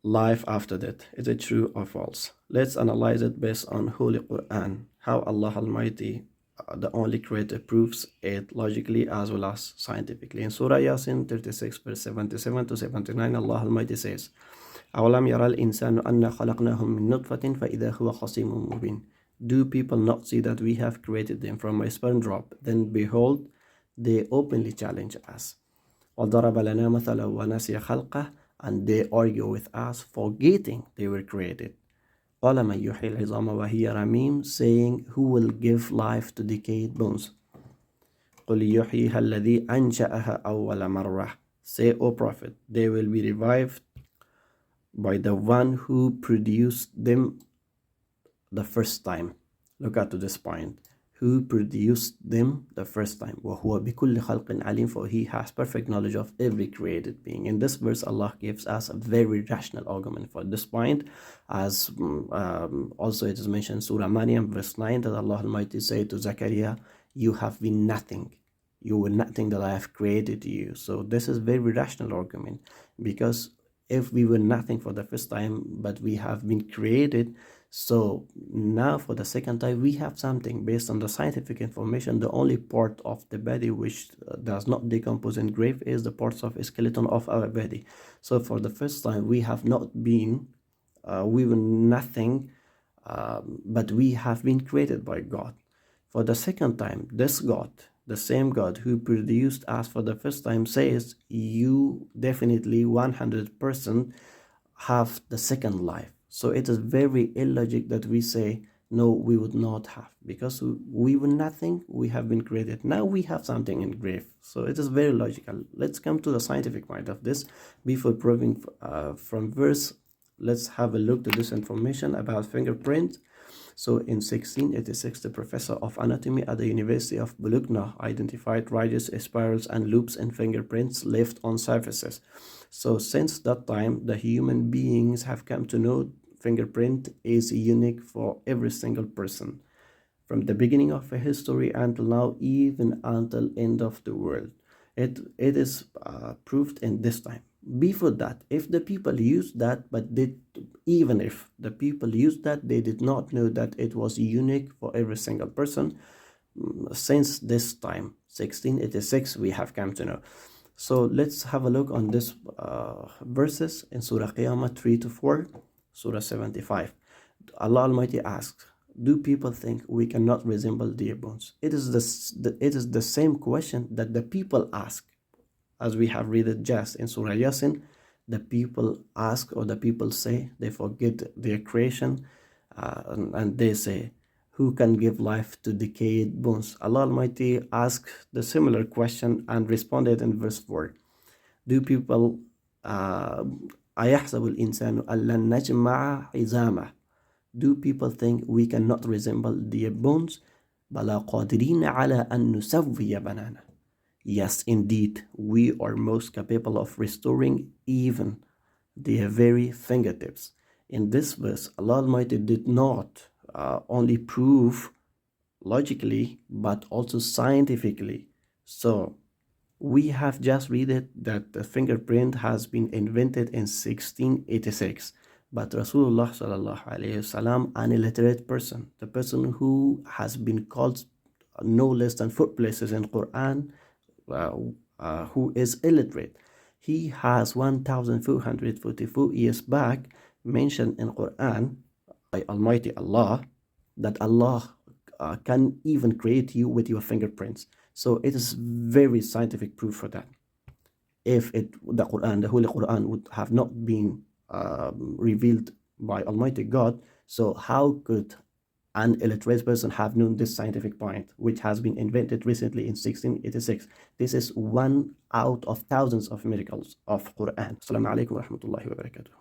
life after death. Is it true or false? Let's analyze it based on Holy Qur'an. How Allah Almighty, the only creator, proves it logically as well as scientifically. In Surah Yasin 36 verse 77 to 79, Allah Almighty says, أَوَلَمْ يَرَى الْإِنسَانُ أَنَّا خَلَقْنَاهُم مِّن نُطْفَةٍ فَإِذَا هُوَ خَصِيمٌ مُّبِينٌ. Do people not see that we have created them from a sperm drop? Then behold, they openly challenge us. وَضَرَبَ لَنَا مَثَلًا وَنَسِيَ خَلْقَهُ. And they argue with us, forgetting they were created. قَالَ مَن يُحْيِي الْعِظَامَ وَهِيَ رَمِيمٌ, saying, who will give life to decayed bones? قُلْ يُحْيِيهَا الَّذِي أَنشَأَهَا أَوَّلَ مَرَّةٍ. Say, O Prophet, they will be revived by the one who produced them the first time. Look at to this point. Who produced them the first time. وَهُوَ بِكُلِّ خَلْقٍ عَلِيمٌ, for he has perfect knowledge of every created being. In this verse, Allah gives us a very rational argument for this point, as also it is mentioned in Surah Maryam verse 9, that Allah Almighty said to Zakaria, you have been nothing. You were nothing that I have created you. So this is very rational argument, because if we were nothing for the first time, but we have been created, so now for the second time we have something based on the scientific information. The only part of the body which does not decompose in grave is the parts of a skeleton of our body. So for the first time we have not been, we were nothing, but we have been created by God. For the second time, this God, the same God who produced us for the first time, says you definitely 100% have the second life. So it is very illogic that we say, no, we would not have, because we were nothing, we have been created. Now we have something in grave. So it is very logical. Let's come to the scientific point of this. Before proving from verse, let's have a look to this information about fingerprint. So in 1686, the professor of anatomy at the University of Bologna identified ridges, spirals, and loops in fingerprints left on surfaces. So since that time, the human beings have come to know fingerprint is unique for every single person. From the beginning of history until now, even until end of the world. It is proved in this time. Before that, if the people used that, but even if the people used that, they did not know that it was unique for every single person. Since this time, 1686, we have come to know. So let's have a look on this verses in Surah Qiyamah 3 to 4, Surah 75. Allah Almighty asks, do people think we cannot resemble their bones? It is the same question that the people ask, as we have read it just in Surah Yasin. The people ask, or the people say, they forget their creation, and they say, who can give life to decayed bones? Allah Almighty asked the similar question and responded in verse 4. Do people أَيَحْسَبُ الْإِنسَانُ أَلَّن نَجْمَعَ عِظَامَهُ? Do people think we cannot resemble their bones? بَلَا قَادِرِينَ عَلَىٰ أَن نُسَوِّيَ بَنَانَهُ. Yes, indeed, we are most capable of restoring even their very fingertips. In this verse, Allah Almighty did not only prove logically, but also scientifically. So we have just read it that the fingerprint has been invented in 1686. But Rasulullah sallallahu alayhi wasallam, an illiterate person, the person who has been called no less than 4 places in Quran, who is illiterate, he has 1444 years back mentioned in Quran by Almighty Allah that Allah can even create you with your fingerprints. So it is very scientific proof for that. If the Holy Quran would have not been revealed by Almighty God, so how could an illiterate person have known this scientific point, which has been invented recently in 1686? This is one out of thousands of miracles of Quran. Assalamu alaikum wa rahmatullahi wa barakatuh.